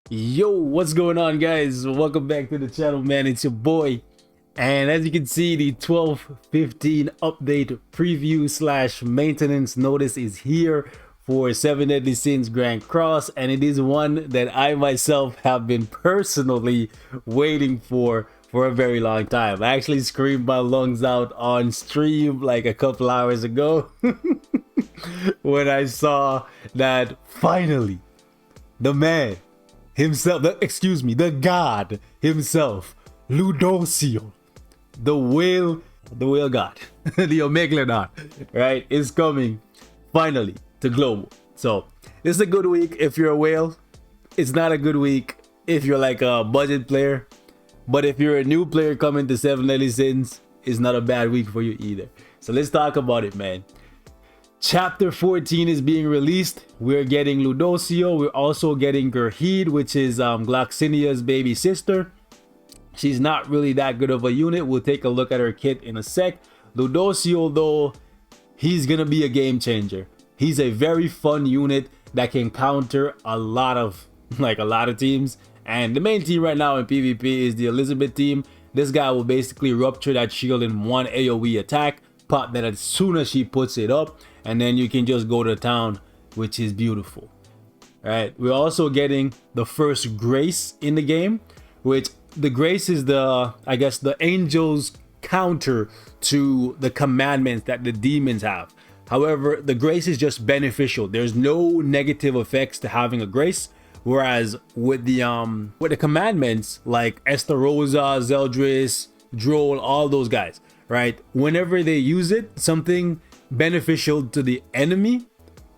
Yo, what's going on, guys? Welcome back to the channel, man. It's your boy, and as you can see, the 12:15 update preview slash maintenance notice is here for 7 Deadly Sins Grand Cross, and it is one that I myself have been personally waiting for a very long time. I actually screamed my lungs out on stream like a couple hours ago when I saw that finally the man himself, the god himself, Ludociel, the whale god, the Omegalodon, right, is coming finally to global. So this is a good week if you're a whale. It's not a good week if you're like a budget player, but if you're a new player coming to 7 Deadly Sins, it's not a bad week for you either. So let's talk about it, man. Chapter 14 is being released. We're getting Ludociel. We're also getting Gerheed, which is Gloxinia's baby sister. She's not really that good of a unit. We'll take a look at her kit in a sec. Ludociel, though, he's gonna be a game changer. He's a very fun unit that can counter a lot of teams. And the main team right now in PvP is the Elizabeth team. This guy will basically rupture that shield in one AoE attack, pop that as soon as she puts it up, and then you can just go to town, which is beautiful. All right, we're also getting the first grace in the game, which the grace is the, I guess, the angels counter to the commandments that the demons have. However, the grace is just beneficial. There's no negative effects to having a grace, whereas with the commandments like Estarossa, Zeldris, Droll, all those guys, right, whenever they use it, something beneficial to the enemy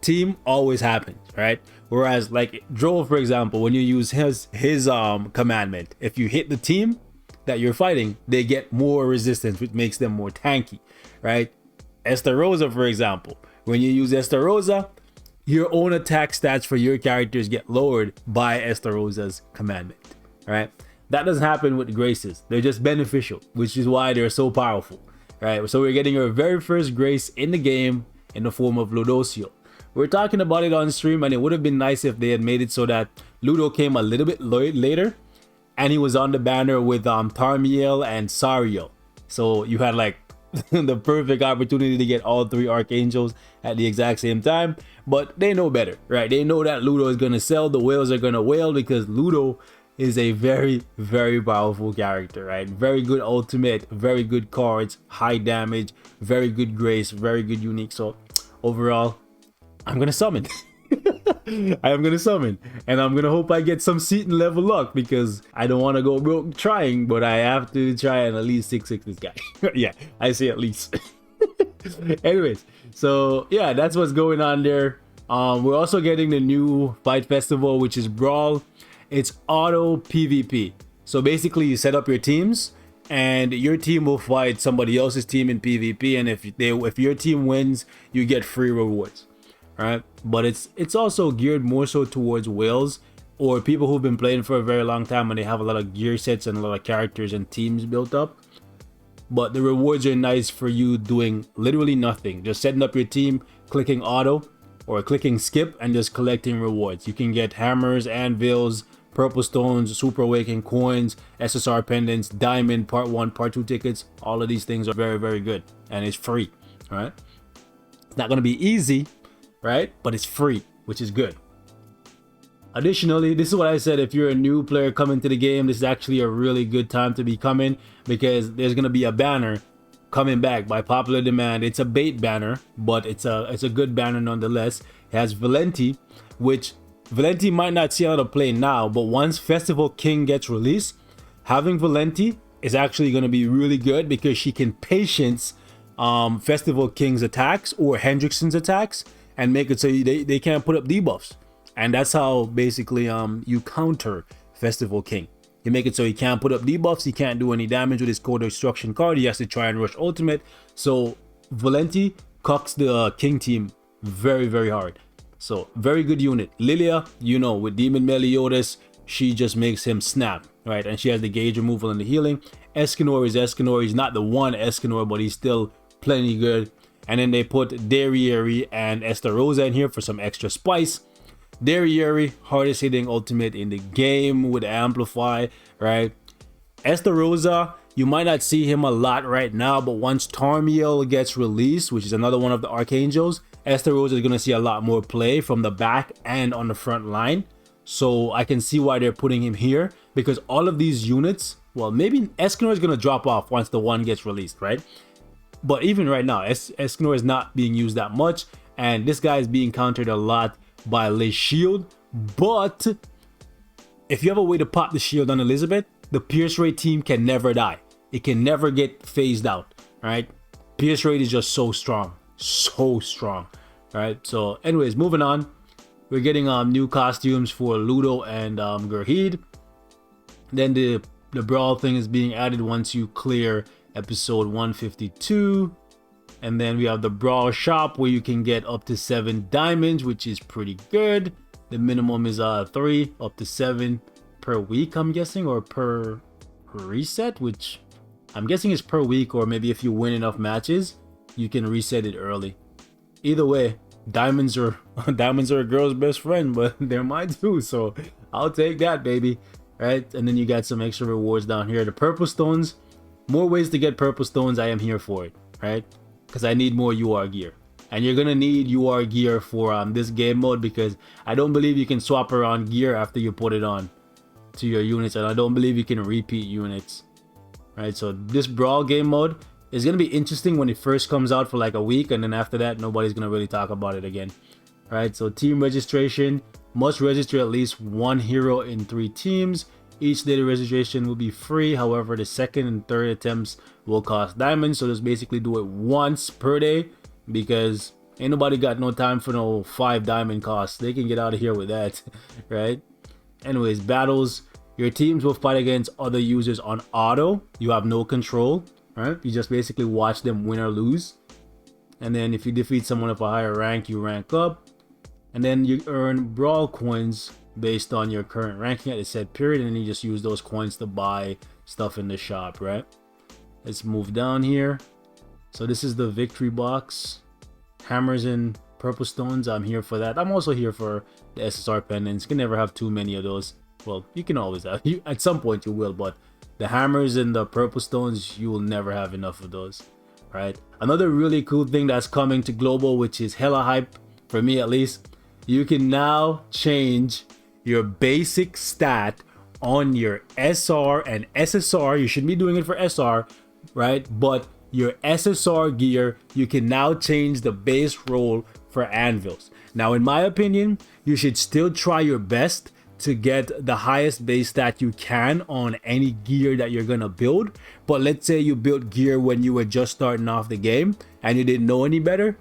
team always happens, right? Whereas like Droll, for example, when you use his commandment, if you hit the team that you're fighting, they get more resistance, which makes them more tanky, right? Estarossa, for example, when you use Estarossa, your own attack stats for your characters get lowered by Estarossa's commandment, right? That doesn't happen with the graces. They're just beneficial, which is why they're so powerful, right? So we're getting our very first grace in the game in the form of Ludociel. We're talking about it on stream, and it would have been nice if they had made it so that Ludo came a little bit later and he was on the banner with Tarmiel and Sariel. So you had like the perfect opportunity to get all three Archangels at the exact same time, but they know better, right? They know that Ludo is gonna sell, the whales are gonna whale, because Ludo is a very, very powerful character, right? Very good ultimate, very good cards, high damage, very good grace, very good unique. So overall, I'm gonna summon. I am gonna summon, and I'm gonna hope I get some seat and level luck, because I don't want to go broke trying, but I have to try and at least 6-6 this guy. Yeah, I say at least. Anyways, so yeah, that's what's going on there. We're also getting the new fight festival, which is Brawl. It's auto PvP. So basically you set up your teams and your team will fight somebody else's team in PvP, and if your team wins, you get free rewards. Right? But it's also geared more so towards whales or people who've been playing for a very long time and they have a lot of gear sets and a lot of characters and teams built up. But the rewards are nice for you doing literally nothing, just setting up your team, clicking auto or clicking skip, and just collecting rewards. You can get hammers, anvils, purple stones, super awakened coins, SSR pendants, diamond part 1, part 2 tickets. All of these things are very, very good, and it's free. All right, it's not going to be easy, right, but it's free, which is good. Additionally, this is what I said, if you're a new player coming to the game, this is actually a really good time to be coming, because there's going to be a banner coming back by popular demand. It's a bait banner, but it's a good banner nonetheless. It has Valenti, which Valenti might not see how to play now, but once Festival King gets released, having Valenti is actually going to be really good, because she can patience Festival King's attacks or Hendrickson's attacks and make it so they can't put up debuffs. And that's how basically you counter Festival King. You make it so he can't put up debuffs, he can't do any damage with his Code Destruction card, he has to try and rush ultimate. So Valenti cocks the King team very, very hard. So very good unit. Lilia, you know, with Demon Meliodas, she just makes him snap, right? And she has the gauge removal and the healing. Escanor is Escanor. He's not the one Escanor, but he's still plenty good. And then they put Darieri and Estarossa in here for some extra spice. Yuri, hardest hitting ultimate in the game with Amplify, right? Estarossa, you might not see him a lot right now, but once Tarmiel gets released, which is another one of the Archangels, Estarossa is going to see a lot more play from the back and on the front line. So I can see why they're putting him here, because all of these units, well, maybe Escanor is going to drop off once the one gets released, right? But even right now, Escanor is not being used that much, and this guy is being countered a lot by Liz Shield. But if you have a way to pop the shield on Elizabeth, the Pierce Rate team can never die. It can never get phased out, right? Pierce Rate is just so strong, right? So anyways, moving on. We're getting new costumes for Ludo and Gurheed. Then the brawl thing is being added once you clear episode 152. And then we have the brawl shop where you can get up to 7 diamonds, which is pretty good. The minimum is 3, up to 7 per week, I'm guessing, or per reset, which I'm guessing is per week, or maybe if you win enough matches, you can reset it early. Either way, diamonds are a girl's best friend, but they're mine too, so I'll take that, baby. Right? And then you got some extra rewards down here. The purple stones, more ways to get purple stones. I am here for it, right? Because I need more UR gear, and you're gonna need UR gear for this game mode, because I don't believe you can swap around gear after you put it on to your units, and I don't believe you can repeat units, right? So this brawl game mode is gonna be interesting when it first comes out for like a week, and then after that nobody's gonna really talk about it again, right? So team registration, must register at least 1 hero in 3 teams. Each daily registration will be free, however the second and third attempts will cost diamonds. So just basically do it once per day, because ain't nobody got no time for no 5 diamond costs. They can get out of here with that, right? Anyways, battles, your teams will fight against other users on auto. You have no control, right? You just basically watch them win or lose. And then if you defeat someone of a higher rank, you rank up. And then you earn brawl coins based on your current ranking at a set period, and then you just use those coins to buy stuff in the shop, right? Let's move down here. So this is the victory box. Hammers and purple stones, I'm here for that. I'm also here for the SSR pendants. You can never have too many of those. Well, you can always have, at some point you will, but the hammers and the purple stones, you will never have enough of those, right? Another really cool thing that's coming to global, which is hella hype for me at least, you can now change your basic stat on your SR and SSR. You should be doing it for SR, right? But your SSR gear, you can now change the base roll for anvils. Now, in my opinion, you should still try your best to get the highest base stat you can on any gear that you're gonna build. But let's say you built gear when you were just starting off the game and you didn't know any better,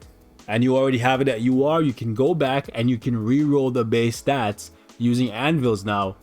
and you already have it at UR, you can go back and you can re-roll the base stats using anvils now,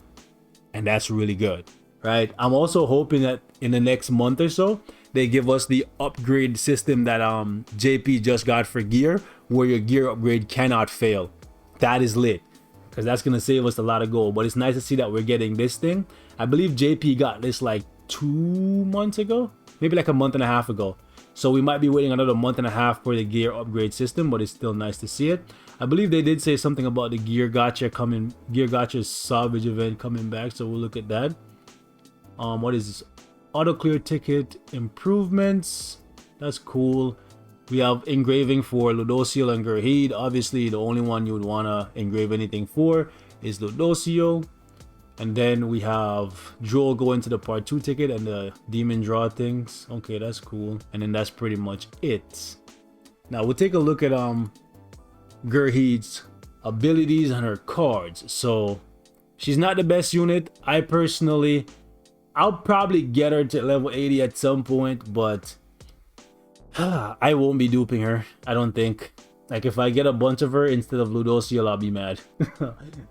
and that's really good, right? I'm also hoping that in the next month or so they give us the upgrade system that JP just got for gear, where your gear upgrade cannot fail. That is lit, because that's gonna save us a lot of gold. But it's nice to see that we're getting this thing. I believe JP got this like 2 months ago, maybe like a month and a half ago. So we might be waiting another month and a half for the gear upgrade system, but it's still nice to see it. I believe they did say something about the gear gacha coming, gear gacha salvage event coming back, so we'll look at that. What is this? Auto clear ticket improvements. That's cool. We have engraving for Ludociel and Gurheed. Obviously, the only one you would want to engrave anything for is Ludociel. And then we have Joel going to the part 2 ticket and the demon draw things. Okay, that's cool. And then that's pretty much it. Now we'll take a look at Gurheed's abilities and her cards. So she's not the best unit. I'll probably get her to level 80 at some point, but I won't be duping her, I don't think. Like, if I get a bunch of her instead of Ludociel, I'll be mad.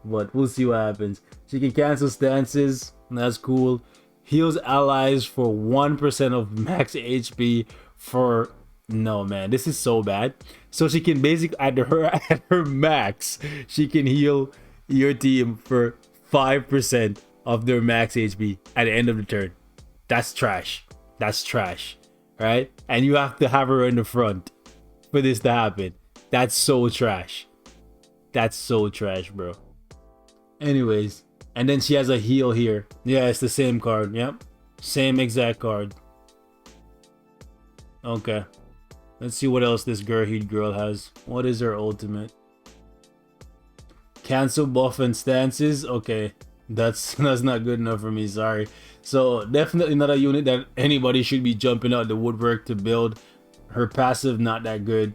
But we'll see what happens. She can cancel stances, that's cool. Heals allies for 1% of max HP for... No, man, this is so bad. So she can basically, at her max, she can heal your team for 5% of their max HP at the end of the turn. That's trash. That's trash, right? And you have to have her in the front for this to happen. That's so trash. That's so trash, bro. Anyways, and then she has a heal here. Yeah, it's the same card. Yep, same exact card. Okay, let's see what else this Gerheed girl has. What is her ultimate? Cancel buff and stances. Okay, that's not good enough for me, sorry. So definitely not a unit that anybody should be jumping out the woodwork to build. Her passive not that good,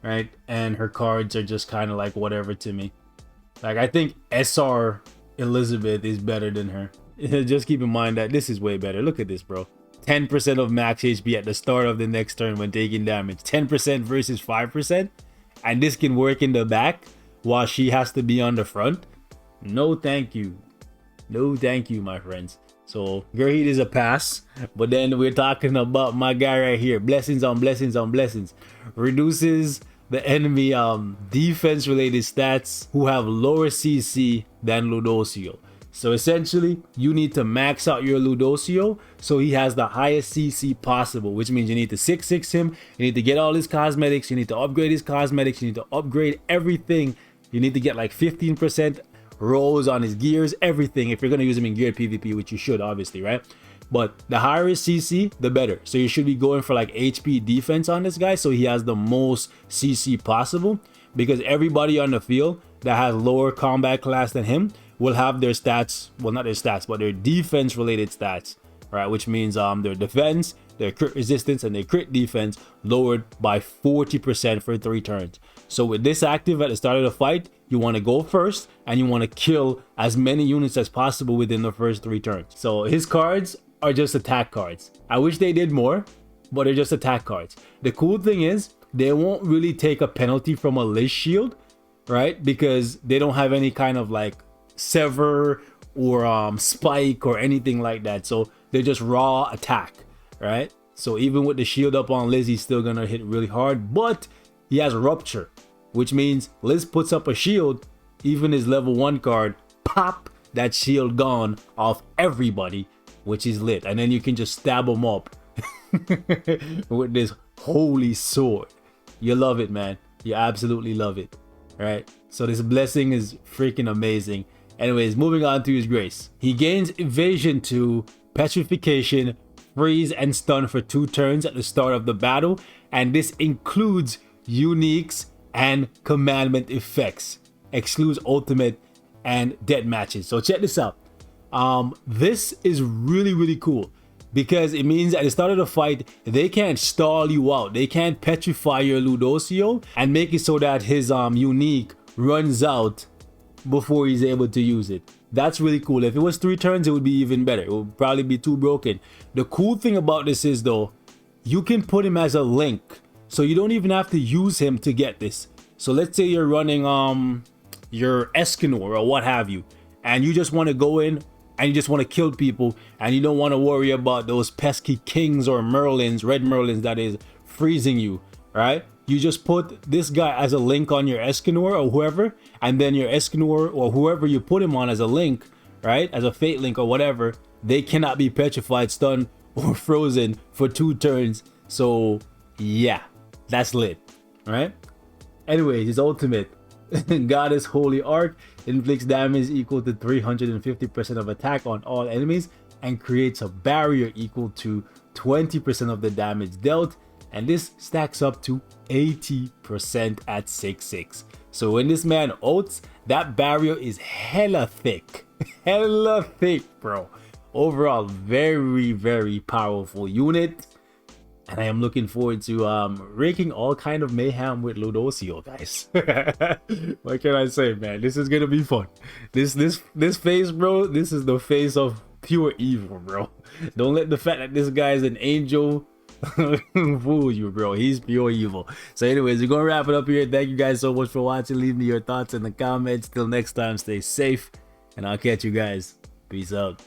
right? And her cards are just kind of like whatever to me. Like, I think SR Elizabeth is better than her. Just keep in mind that this is way better. Look at this, bro. 10% of max HP at the start of the next turn when taking damage. 10% versus 5%. And this can work in the back while she has to be on the front. No thank you. No thank you, my friends. So Gerheed is a pass. But then we're talking about my guy right here. Blessings on blessings on blessings. Reduces the enemy defense related stats who have lower CC than Ludociel. So essentially you need to max out your Ludociel so he has the highest CC possible, which means you need to 6-6 him, you need to get all his cosmetics, you need to upgrade his cosmetics, you need to upgrade everything. You need to get like 15% rolls on his gears, everything, if you're going to use him in geared PvP, which you should obviously, right? But the higher his CC, the better. So you should be going for like HP defense on this guy so he has the most CC possible, because everybody on the field that has lower combat class than him will have their stats, well, not their stats, but their defense related stats, right? Which means their defense, their crit resistance, and their crit defense lowered by 40% for 3 turns. So with this active at the start of the fight, you want to go first and you want to kill as many units as possible within the first 3 turns. So his cards are just attack cards. I wish they did more, but they're just attack cards. The cool thing is they won't really take a penalty from a Liz shield, right? Because they don't have any kind of like sever or spike or anything like that. So they're just raw attack, right? So even with the shield up on Liz, he's still gonna hit really hard, but he has rupture, which means Liz puts up a shield, even his level 1 card, pop, that shield gone off everybody, which is lit. And then you can just stab them up with this holy sword. You love it, man. You absolutely love it, right? So this blessing is freaking amazing. Anyways, moving on to his grace. He gains evasion 2, petrification, freeze, and stun for 2 turns at the start of the battle. And this includes uniques and commandment effects. Excludes ultimate and dead matches. So check this out. This is really cool because it means at the start of the fight they can't stall you out. They can't petrify your Ludociel and make it so that his unique runs out before he's able to use it. That's really cool. If it was 3 turns, it would be even better. It would probably be too broken. The cool thing about this is though, you can put him as a link, so you don't even have to use him to get this. So let's say you're running your Escanor or what have you, and you just want to go in and you just want to kill people and you don't want to worry about those pesky kings or merlins, red merlins that is freezing you, right? You just put this guy as a link on your Escanor or whoever, and then your Escanor or whoever you put him on as a link, right, as a fate link or whatever, they cannot be petrified, stunned, or frozen for 2 turns. So yeah, that's lit, right? Anyways, his ultimate, Goddess Holy Arc, inflicts damage equal to 350% of attack on all enemies and creates a barrier equal to 20% of the damage dealt, and this stacks up to 80% at 6-6. So when this man ults, that barrier is hella thick. Hella thick, bro. Overall, very powerful unit. And I am looking forward to raking all kind of mayhem with Ludociel, guys. What can I say, man? This is gonna be fun. This face, bro, this is the face of pure evil, bro. Don't let the fact that this guy is an angel fool you, bro. He's pure evil. So anyways, we're gonna wrap it up here. Thank you guys so much for watching. Leave me your thoughts in the comments. Till next time, stay safe, and I'll catch you guys. Peace out.